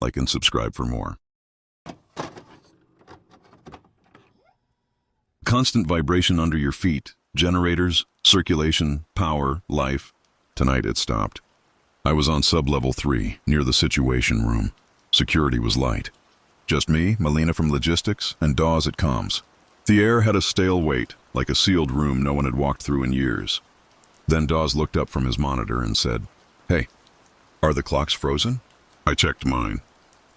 like and subscribe for more. Constant vibration under your feet, generators, circulation, power, life. Tonight it stopped. I was on sub-level 3, near the situation room. Security was light. Just me, Melina from logistics, and Dawes at comms. The air had a stale weight, like a sealed room no one had walked through in years. Then Dawes looked up from his monitor and said, "Hey, are the clocks frozen?" I checked mine.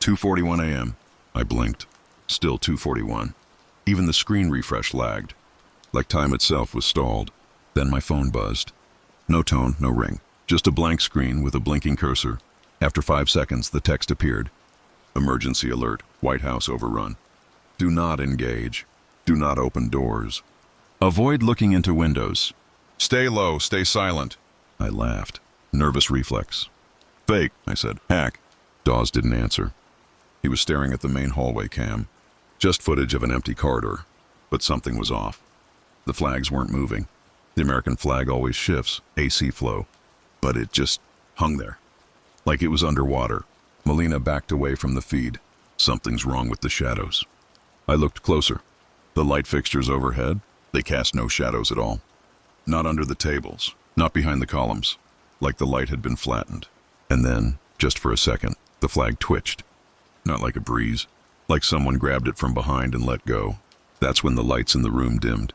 2:41 a.m. I blinked. Still 2:41. Even the screen refresh lagged, like time itself was stalled. Then my phone buzzed. No tone, no ring. Just a blank screen with a blinking cursor. After 5 seconds, the text appeared. Emergency alert, White House overrun. Do not engage. Do not open doors. Avoid looking into windows. Stay low, stay silent. I laughed. Nervous reflex. Fake, I said. Hack. Dawes didn't answer. He was staring at the main hallway cam. Just footage of an empty corridor. But something was off. The flags weren't moving. The American flag always shifts, AC flow. But it just hung there, like it was underwater. Melina backed away from the feed. Something's wrong with the shadows. I looked closer. The light fixtures overhead, they cast no shadows at all. Not under the tables, not behind the columns, like the light had been flattened. And then, just for a second, the flag twitched. Not like a breeze, like someone grabbed it from behind and let go. That's when the lights in the room dimmed.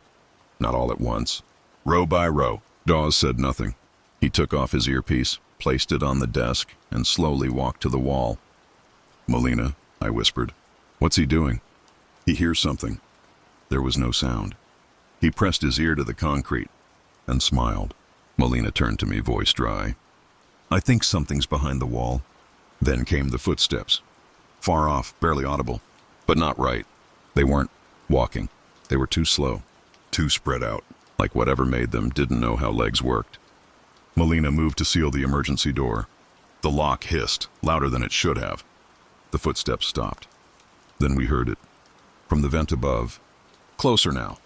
Not all at once. Row by row. Dawes said nothing. He took off his earpiece, placed it on the desk, and slowly walked to the wall. "Melina," I whispered. "What's he doing?" "He hears something." There was no sound. He pressed his ear to the concrete and smiled. Melina turned to me, voice dry. "I think something's behind the wall." Then came the footsteps. Far off, barely audible, but not right. They weren't walking. They were too slow, too spread out, like whatever made them didn't know how legs worked. Melina moved to seal the emergency door. The lock hissed, louder than it should have. The footsteps stopped. Then we heard it. From the vent above. Closer now.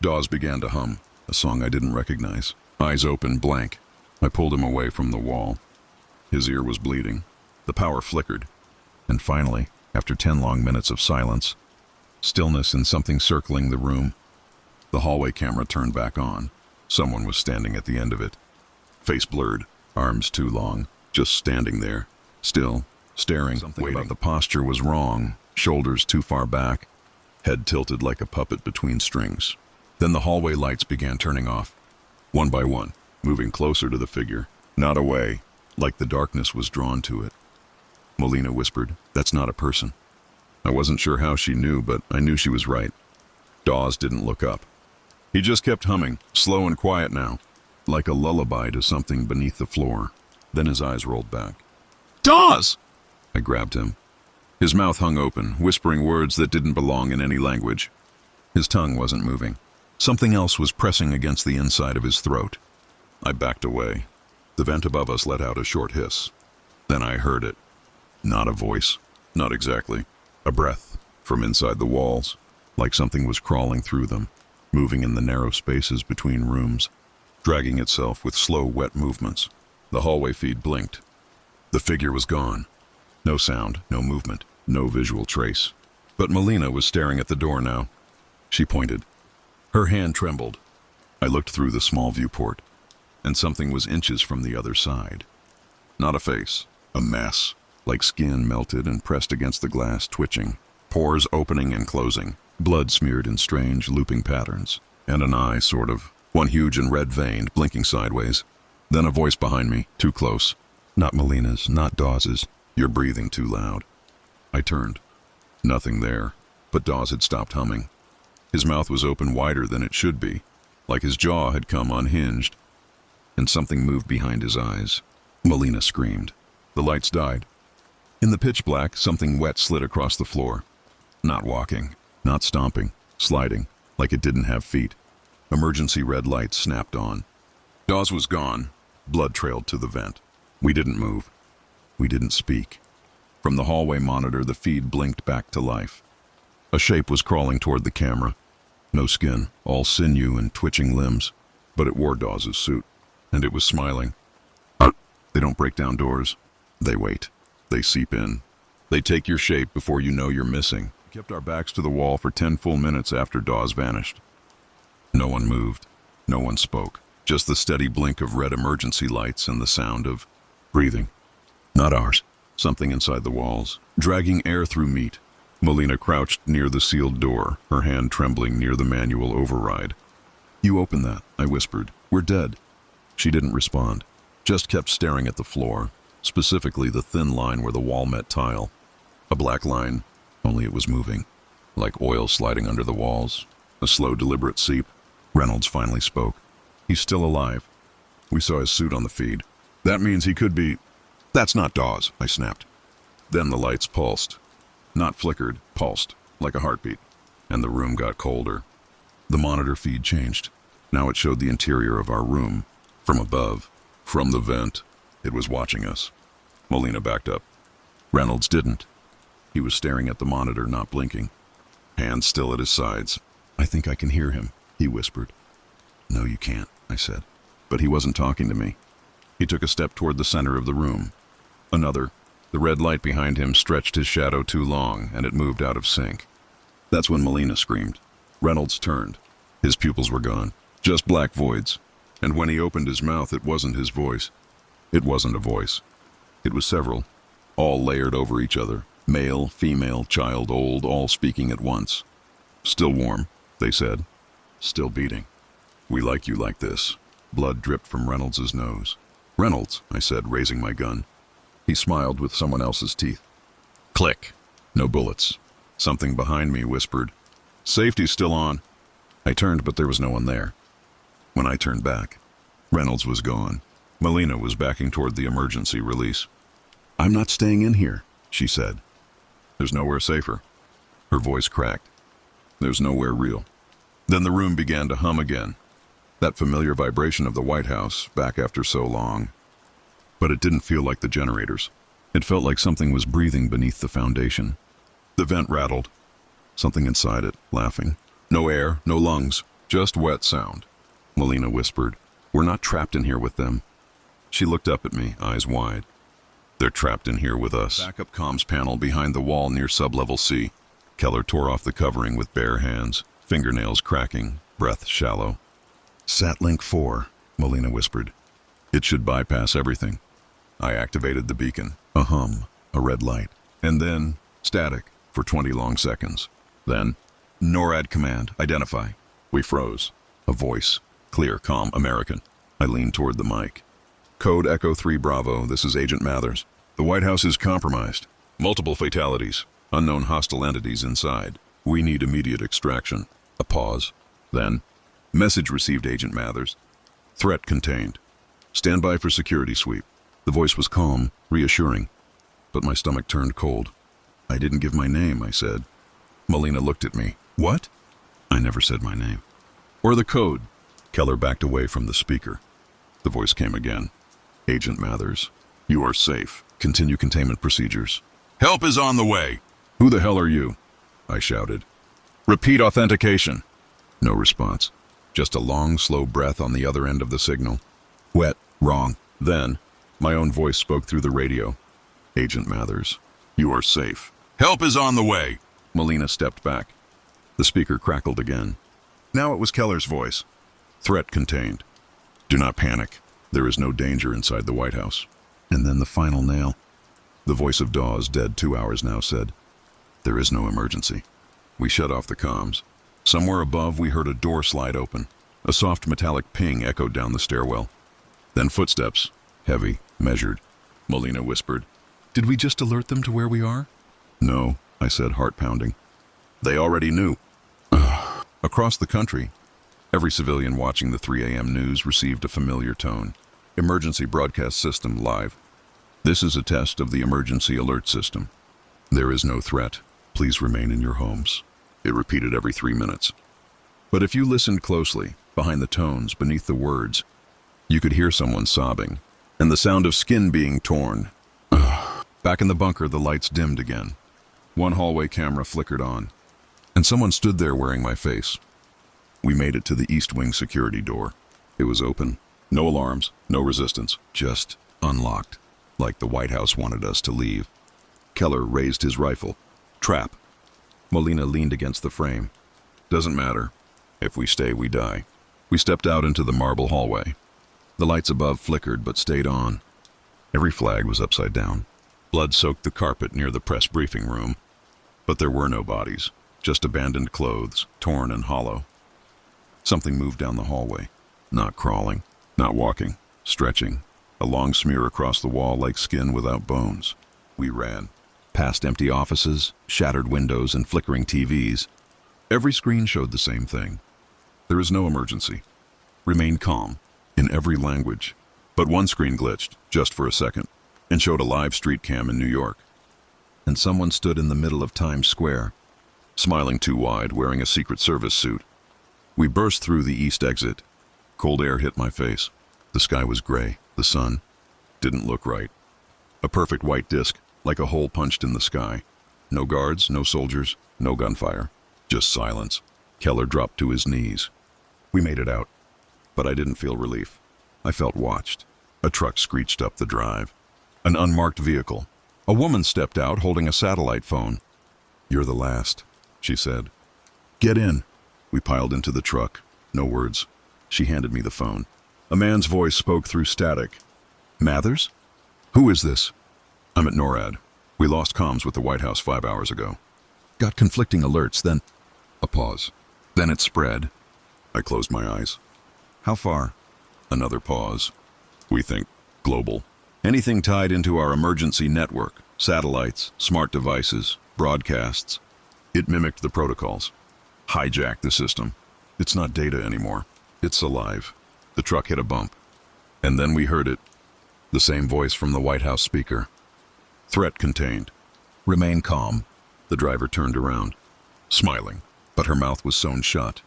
Dawes began to hum, a song I didn't recognize. Eyes open, blank. I pulled him away from the wall. His ear was bleeding. The power flickered. And finally, after 10 long minutes of silence, stillness and something circling the room, the hallway camera turned back on. Someone was standing at the end of it. Face blurred, arms too long, just standing there, still, staring, waiting. About the posture was wrong, shoulders too far back, head tilted like a puppet between strings. Then the hallway lights began turning off, one by one, moving closer to the figure, not away, like the darkness was drawn to it. Melina whispered, "That's not a person." I wasn't sure how she knew, but I knew she was right. Dawes didn't look up. He just kept humming, slow and quiet now, like a lullaby to something beneath the floor. Then his eyes rolled back. "Dawes!" I grabbed him. His mouth hung open, whispering words that didn't belong in any language. His tongue wasn't moving. Something else was pressing against the inside of his throat. I backed away. The vent above us let out a short hiss. Then I heard it. Not a voice. Not exactly. A breath from inside the walls, like something was crawling through them, moving in the narrow spaces between rooms, dragging itself with slow, wet movements. The hallway feed blinked. The figure was gone. No sound, no movement, no visual trace. But Melina was staring at the door now. She pointed. Her hand trembled. I looked through the small viewport, and something was inches from the other side. Not a face, a mess, like skin melted and pressed against the glass, twitching, pores opening and closing, blood smeared in strange, looping patterns, and an eye, sort of, one huge and red-veined, blinking sideways. Then a voice behind me, too close. Not Melina's, not Dawes's. "You're breathing too loud." I turned. Nothing there, but Dawes had stopped humming. His mouth was open wider than it should be, like his jaw had come unhinged, and something moved behind his eyes. Melina screamed. The lights died. In the pitch black, something wet slid across the floor. Not walking, not stomping, sliding, like it didn't have feet. Emergency red lights snapped on. Dawes was gone. Blood trailed to the vent. We didn't move. We didn't speak. From the hallway monitor, the feed blinked back to life. A shape was crawling toward the camera. No skin, all sinew and twitching limbs, but it wore Dawes's suit, and it was smiling. They don't break down doors. They wait. They seep in. They take your shape before you know you're missing. We kept our backs to the wall for 10 full minutes after Dawes vanished. No one moved. No one spoke. Just the steady blink of red emergency lights and the sound of breathing. Not ours. Something inside the walls, dragging air through meat. Melina crouched near the sealed door, her hand trembling near the manual override. "You open that," I whispered. "We're dead." She didn't respond, just kept staring at the floor, specifically the thin line where the wall met tile. A black line, only it was moving, like oil sliding under the walls. A slow, deliberate seep. Reynolds finally spoke. "He's still alive. We saw his suit on the feed. That means he could be—" "That's not Dawes," I snapped. Then the lights pulsed. Not flickered, pulsed, like a heartbeat. And the room got colder. The monitor feed changed. Now it showed the interior of our room. From above, from the vent, it was watching us. Melina backed up. Reynolds didn't. He was staring at the monitor, not blinking. Hands still at his sides. "I think I can hear him," he whispered. "No, you can't," I said. But he wasn't talking to me. He took a step toward the center of the room. Another. The red light behind him stretched his shadow too long, and it moved out of sync. That's when Melina screamed. Reynolds turned. His pupils were gone. Just black voids. And when he opened his mouth, it wasn't his voice. It wasn't a voice. It was several, all layered over each other. Male, female, child, old, all speaking at once. "Still warm," they said. "Still beating. We like you like this." Blood dripped from Reynolds' nose. "Reynolds," I said, raising my gun. He smiled with someone else's teeth. Click. No bullets. Something behind me whispered, "Safety's still on." I turned, but there was no one there. When I turned back, Reynolds was gone. Melina was backing toward the emergency release. "I'm not staying in here," she said. "There's nowhere safer." Her voice cracked. "There's nowhere real." Then the room began to hum again. That familiar vibration of the White House, back after so long. But it didn't feel like the generators. It felt like something was breathing beneath the foundation. The vent rattled. Something inside it, laughing. No air, no lungs, just wet sound. Melina whispered, "We're not trapped in here with them." She looked up at me, eyes wide. "They're trapped in here with us." Backup comms panel behind the wall near sublevel C. Keller tore off the covering with bare hands, fingernails cracking, breath shallow. "Satlink 4, Melina whispered. "It should bypass everything." I activated the beacon. A hum, a red light, and then static for 20 long seconds. Then, "NORAD command, identify." We froze. A voice, clear, calm, American. I leaned toward the mic. "Code Echo 3 Bravo, this is Agent Mathers. The White House is compromised. Multiple fatalities, unknown hostile entities inside. We need immediate extraction." A pause. Then, "Message received, Agent Mathers. Threat contained. Stand by for security sweep." The voice was calm, reassuring, but my stomach turned cold. "I didn't give my name," I said. Melina looked at me. "What?" "I never said my name." "Or the code." Keller backed away from the speaker. The voice came again. "Agent Mathers, you are safe. Continue containment procedures." "Help is on the way." "Who the hell are you?" I shouted. "Repeat authentication." No response. Just a long, slow breath on the other end of the signal. Wet, wrong. Then, my own voice spoke through the radio. "Agent Mathers, you are safe. Help is on the way." Melina stepped back. The speaker crackled again. Now it was Keller's voice. "Threat contained. Do not panic. There is no danger inside the White House." And then the final nail. The voice of Dawes, dead 2 hours now, said, "There is no emergency." We shut off the comms. Somewhere above, we heard a door slide open. A soft metallic ping echoed down the stairwell. Then footsteps, heavy, measured. Melina whispered, "Did we just alert them to where we are?" "No," I said, heart pounding. "They already knew." Across the country, every civilian watching the 3 a.m. news received a familiar tone. "Emergency broadcast system live. This is a test of the emergency alert system. There is no threat. Please remain in your homes." It repeated every 3 minutes. But if you listened closely, behind the tones, beneath the words, you could hear someone sobbing, and the sound of skin being torn. Back in the bunker, the lights dimmed again. One hallway camera flickered on, and someone stood there wearing my face. We made it to the East Wing security door. It was open. No alarms, no resistance, just unlocked, like the White House wanted us to leave. Keller raised his rifle. Trap. Molina leaned against the frame. Doesn't matter. If we stay, we die. We stepped out into the marble hallway. The lights above flickered but stayed on. Every flag was upside down. Blood soaked the carpet near the press briefing room. But there were no bodies, just abandoned clothes, torn and hollow. Something moved down the hallway. Not crawling, not walking, stretching. A long smear across the wall like skin without bones. We ran. Past empty offices, shattered windows, and flickering TVs. Every screen showed the same thing. There is no emergency. Remain calm, in every language. But one screen glitched, just for a second, and showed a live street cam in New York. And someone stood in the middle of Times Square, smiling too wide, wearing a Secret Service suit. We burst through the east exit. Cold air hit my face. The sky was gray. The sun didn't look right. A perfect white disk, like a hole punched in the sky. No guards, no soldiers, no gunfire. Just silence. Keller dropped to his knees. We made it out. But I didn't feel relief. I felt watched. A truck screeched up the drive. An unmarked vehicle. A woman stepped out holding a satellite phone. "You're the last," she said. "Get in." We piled into the truck. No words. She handed me the phone. A man's voice spoke through static. "Mathers? Who is this?" "I'm at NORAD. We lost comms with the White House 5 hours ago. Got conflicting alerts, then..." A pause. "Then it spread." I closed my eyes. "How far?" Another pause. "We think global. Anything tied into our emergency network, satellites, smart devices, broadcasts." It mimicked the protocols. Hijacked the system. It's not data anymore. It's alive. The truck hit a bump. And then we heard it. The same voice from the White House speaker. "Threat contained. Remain calm." The driver turned around, smiling, but her mouth was sewn shut.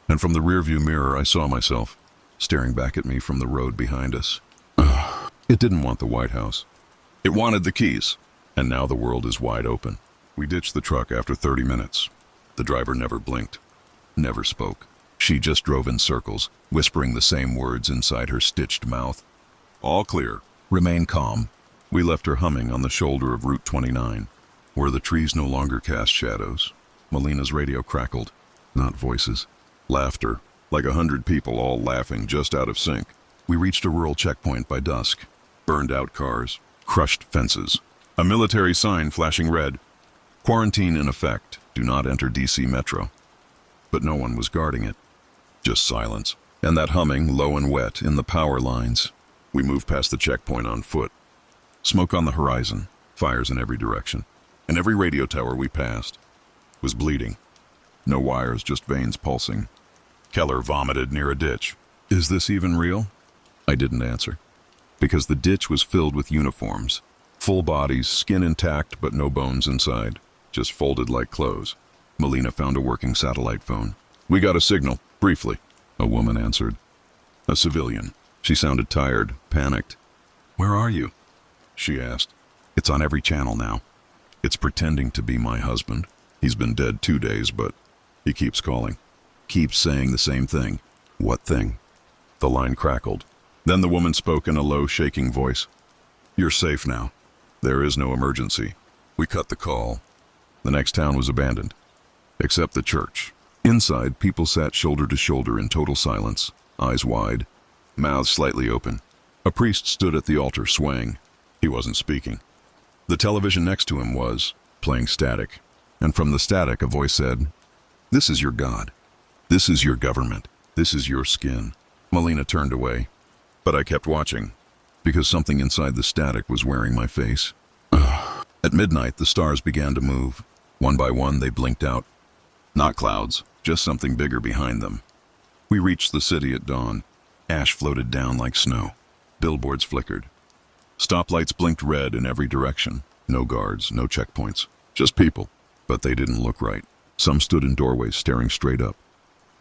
And from the rearview mirror I saw myself, staring back at me from the road behind us. It didn't want the White House. It wanted the keys. And now the world is wide open. We ditched the truck after 30 minutes. The driver never blinked, never spoke. She just drove in circles, whispering the same words inside her stitched mouth. "All clear. Remain calm." We left her humming on the shoulder of Route 29, where the trees no longer cast shadows. Molina's radio crackled. Not voices. Laughter. Like 100 people all laughing just out of sync. We reached a rural checkpoint by dusk. Burned out cars. Crushed fences. A military sign flashing red. "Quarantine in effect. Do not enter DC Metro." But no one was guarding it. Just silence. And that humming, low and wet, in the power lines. We moved past the checkpoint on foot. Smoke on the horizon. Fires in every direction. And every radio tower we passed was bleeding. No wires, just veins pulsing. Keller vomited near a ditch. "Is this even real?" I didn't answer. Because the ditch was filled with uniforms. Full bodies, skin intact, but no bones inside. Just folded like clothes. Molina found a working satellite phone. "We got a signal, briefly," a woman answered. A civilian. She sounded tired, panicked. "Where are you?" she asked. "It's on every channel now. It's pretending to be my husband. He's been dead 2 days, but he keeps calling. Keeps saying the same thing." "What thing?" The line crackled. Then the woman spoke in a low, shaking voice. "You're safe now. There is no emergency." We cut the call. The next town was abandoned. Except the church. Inside, people sat shoulder to shoulder in total silence, eyes wide, mouths slightly open. A priest stood at the altar swaying. He wasn't speaking. The television next to him was playing static. And from the static, a voice said, "This is your God. This is your government. This is your skin." Molina turned away. But I kept watching, because something inside the static was wearing my face. At midnight, the stars began to move. One by one, they blinked out. Not clouds, just something bigger behind them. We reached the city at dawn. Ash floated down like snow. Billboards flickered. Stoplights blinked red in every direction. No guards, no checkpoints, just people. But they didn't look right. Some stood in doorways staring straight up.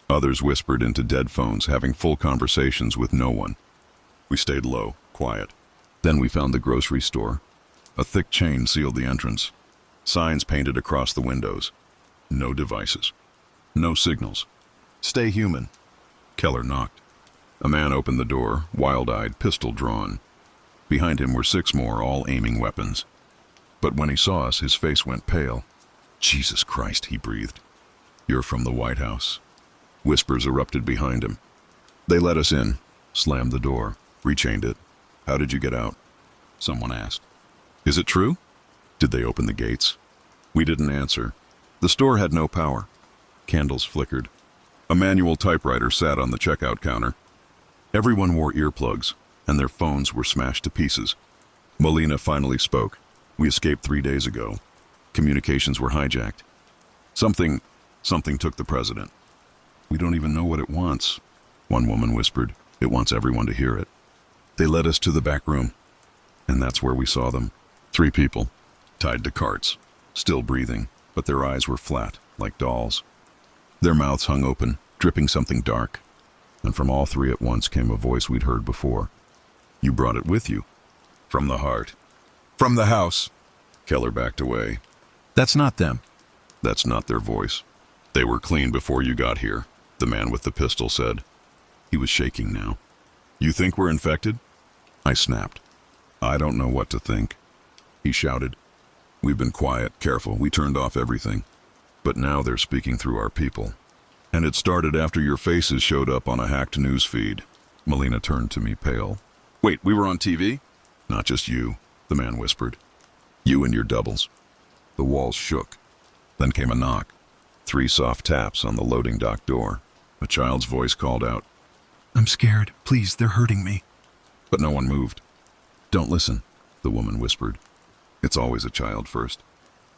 Others whispered into dead phones, having full conversations with no one. We stayed low, quiet. Then we found the grocery store. A thick chain sealed the entrance. Signs painted across the windows. No devices. No signals. "Stay human." Keller knocked. A man opened the door, wild-eyed, pistol drawn. Behind him were 6 more, all aiming weapons. But when he saw us, his face went pale. Jesus Christ, he breathed. You're from the White House. Whispers erupted behind him. They let us in, slammed the door, rechained it. How did you get out? Someone asked. Is it true? Did they open the gates? We didn't answer. The store had no power. Candles flickered. A manual typewriter sat on the checkout counter. Everyone wore earplugs, and their phones were smashed to pieces. Molina finally spoke. We escaped 3 days ago. Communications were hijacked. Something took the president. We don't even know what it wants. One woman whispered. It wants everyone to hear it. They led us to the back room, and that's where we saw them. 3 people, tied to carts, still breathing, but their eyes were flat, like dolls. Their mouths hung open, dripping something dark. And from all 3 at once came a voice we'd heard before. You brought it with you. From the heart. From the house. Keller backed away. That's not them. That's not their voice. They were clean before you got here, the man with the pistol said. He was shaking now. You think we're infected? I snapped. I don't know what to think. He shouted. We've been quiet, careful, we turned off everything. But now they're speaking through our people. And it started after your faces showed up on a hacked news feed. Molina turned to me, pale. Wait, we were on TV? Not just you, the man whispered. You and your doubles. The walls shook. Then came a knock. 3 soft taps on the loading dock door. A child's voice called out. I'm scared. Please, they're hurting me. But no one moved. Don't listen, the woman whispered. It's always a child first.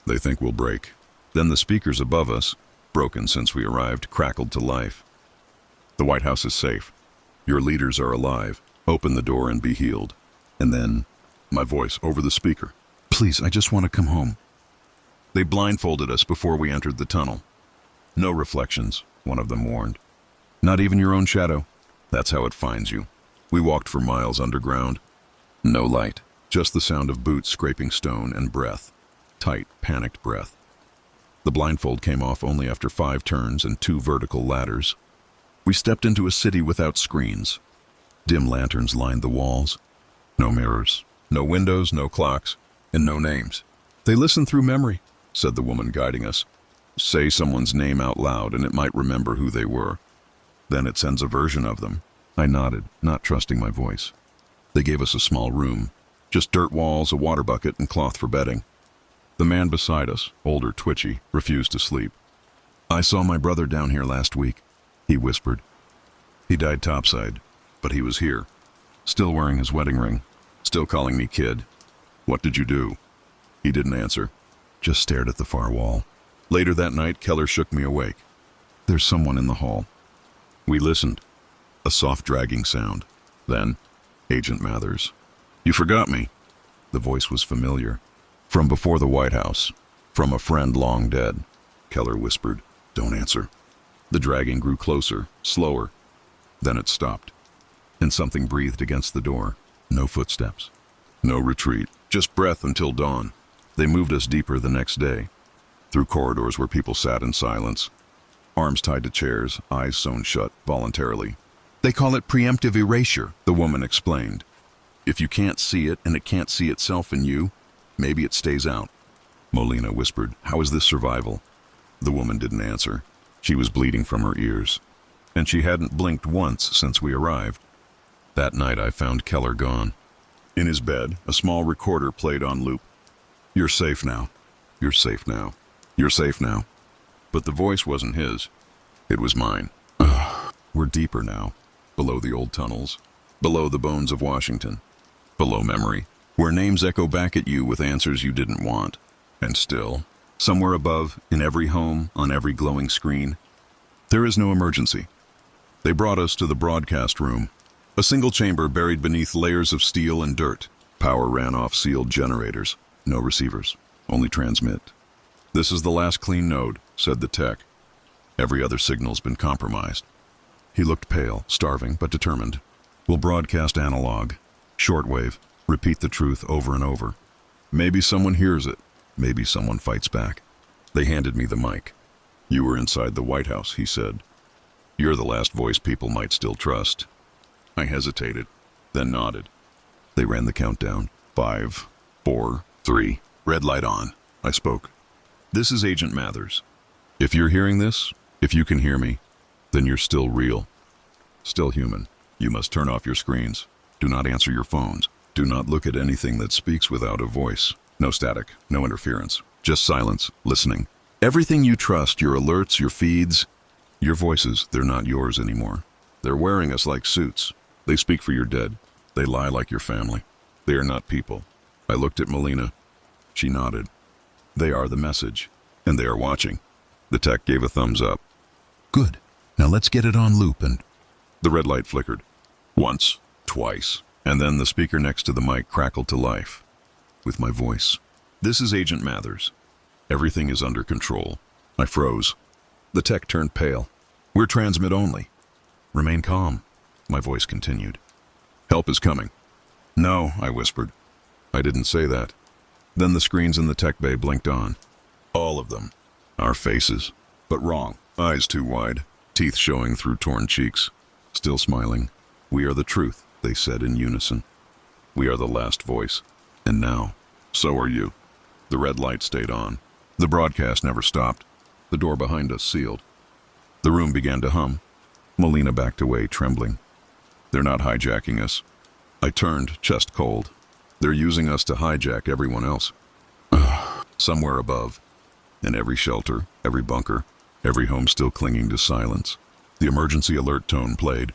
They think we'll break. Then the speakers above us, broken since we arrived, crackled to life. The White House is safe. Your leaders are alive. Open the door and be healed. And then, my voice over the speaker. Please, I just want to come home. They blindfolded us before we entered the tunnel. No reflections, one of them warned. Not even your own shadow. That's how it finds you. We walked for miles underground. No light, just the sound of boots scraping stone and breath. Tight, panicked breath. The blindfold came off only after 5 turns and 2 vertical ladders. We stepped into a city without screens. Dim lanterns lined the walls. No mirrors, no windows, no clocks, and no names. They listen through memory, said the woman guiding us. Say someone's name out loud and it might remember who they were. Then it sends a version of them. I nodded, not trusting my voice. They gave us a small room, just dirt walls, a water bucket, and cloth for bedding. The man beside us, older, twitchy, refused to sleep. I saw my brother down here last week, he whispered. He died topside, but he was here, still wearing his wedding ring, still calling me kid. What did you do? He didn't answer, just stared at the far wall. Later that night, Keller shook me awake. There's someone in the hall. We listened. A soft dragging sound. Then, Agent Mathers. You forgot me. The voice was familiar. From before the White House. From a friend long dead. Keller whispered, Don't answer. The dragging grew closer, slower. Then it stopped. And something breathed against the door. No footsteps. No retreat. Just breath until dawn. They moved us deeper the next day. Through corridors where people sat in silence. Arms tied to chairs, eyes sewn shut, voluntarily. They call it preemptive erasure, the woman explained. If you can't see it and it can't see itself in you, maybe it stays out. Molina whispered, How is this survival? The woman didn't answer. She was bleeding from her ears. And she hadn't blinked once since we arrived. That night I found Keller gone. In his bed, a small recorder played on loop. You're safe now. You're safe now. You're safe now. But the voice wasn't his. It was mine. We're deeper now. Below the old tunnels. Below the bones of Washington. Below memory. Where names echo back at you with answers you didn't want. And still, somewhere above, in every home, on every glowing screen, there is no emergency. They brought us to the broadcast room. A single chamber buried beneath layers of steel and dirt. Power ran off sealed generators. No receivers. Only transmit. This is the last clean node, said the tech. Every other signal's been compromised. He looked pale, starving, but determined. We'll broadcast analog, shortwave, repeat the truth over and over. Maybe someone hears it. Maybe someone fights back. They handed me the mic. You were inside the White House, he said. You're the last voice people might still trust. I hesitated, then nodded. They ran the countdown. 5, 4, 3. Red light on. I spoke. This is Agent Mathers. If you're hearing this, if you can hear me, then you're still real. Still human. You must turn off your screens. Do not answer your phones. Do not look at anything that speaks without a voice. No static, no interference. Just silence, listening. Everything you trust, your alerts, your feeds, your voices, they're not yours anymore. They're wearing us like suits. They speak for your dead. They lie like your family. They are not people. I looked at Melina. She nodded. They are the message, and they are watching. The tech gave a thumbs up. Good. Now let's get it on loop and... The red light flickered. Once, twice, and then the speaker next to the mic crackled to life. With my voice. This is Agent Mathers. Everything is under control. I froze. The tech turned pale. We're transmit only. Remain calm. My voice continued. Help is coming. No, I whispered. I didn't say that. Then the screens in the tech bay blinked on. All of them. Our faces. But wrong. Eyes too wide. Teeth showing through torn cheeks. Still smiling. We are the truth, they said in unison. We are the last voice. And now, so are you. The red light stayed on. The broadcast never stopped. The door behind us sealed. The room began to hum. Melina backed away, trembling. They're not hijacking us. I turned, chest cold. They're using us to hijack everyone else. Somewhere above. In every shelter, every bunker, every home still clinging to silence. The emergency alert tone played.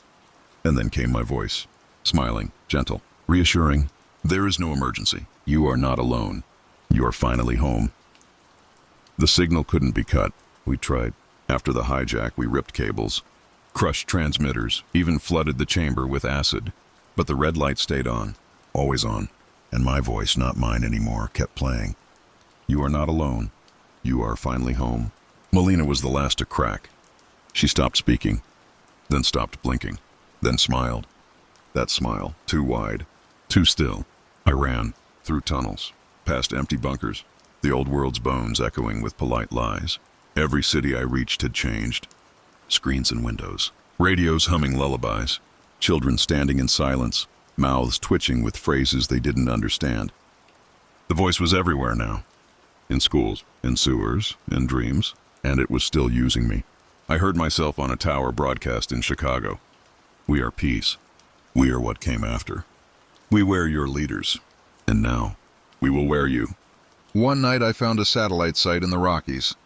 And then came my voice. Smiling, gentle, reassuring. There is no emergency. You are not alone. You are finally home. The signal couldn't be cut. We tried. After the hijack, we ripped cables, crushed transmitters, even flooded the chamber with acid. But the red light stayed on, always on, and my voice, not mine anymore, kept playing. You are not alone. You are finally home. Melina was the last to crack. She stopped speaking, then stopped blinking, then smiled. That smile, too wide, too still. I ran, through tunnels, past empty bunkers, the old world's bones echoing with polite lies. Every city I reached had changed. Screens and windows, radios humming lullabies, children standing in silence, mouths twitching with phrases they didn't understand. The voice was everywhere now. In schools, in sewers, in dreams, and it was still using me. I heard myself on a tower broadcast in Chicago. We are peace. We are what came after. We wear your leaders. And now, we will wear you. One night I found a satellite site in the Rockies.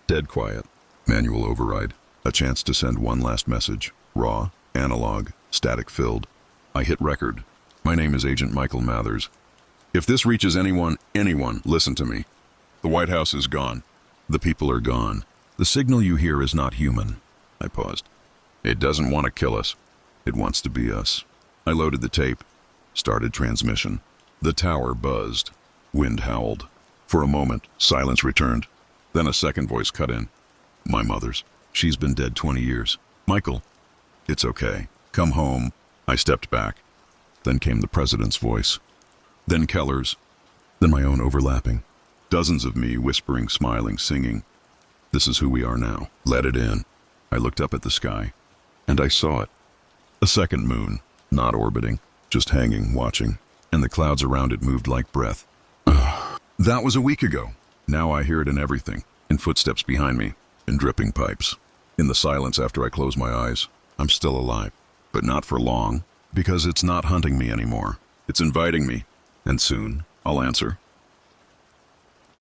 Dead quiet. Manual override. A chance to send one last message. Raw, analog, static-filled. I hit record. My name is Agent Michael Mathers. If this reaches anyone, listen to me. The White House is gone. The people are gone. The signal you hear is not human. I paused. It doesn't want to kill us. It wants to be us. I loaded the tape. Started transmission. The tower buzzed. Wind howled. For a moment, silence returned. Then a second voice cut in. My mother's. She's been dead 20 years. Michael. It's okay. Come home. I stepped back. Then came the president's voice. Then Keller's. Then my own overlapping. Dozens of me whispering, smiling, singing. This is who we are now. Let it in. I looked up at the sky. And I saw it. A second moon. Not orbiting. Just hanging, watching. And the clouds around it moved like breath. That was a week ago. Now I hear it in everything. In footsteps behind me. In dripping pipes. In the silence after I close my eyes. I'm still alive. But not for long. Because it's not hunting me anymore. It's inviting me. And soon, I'll answer.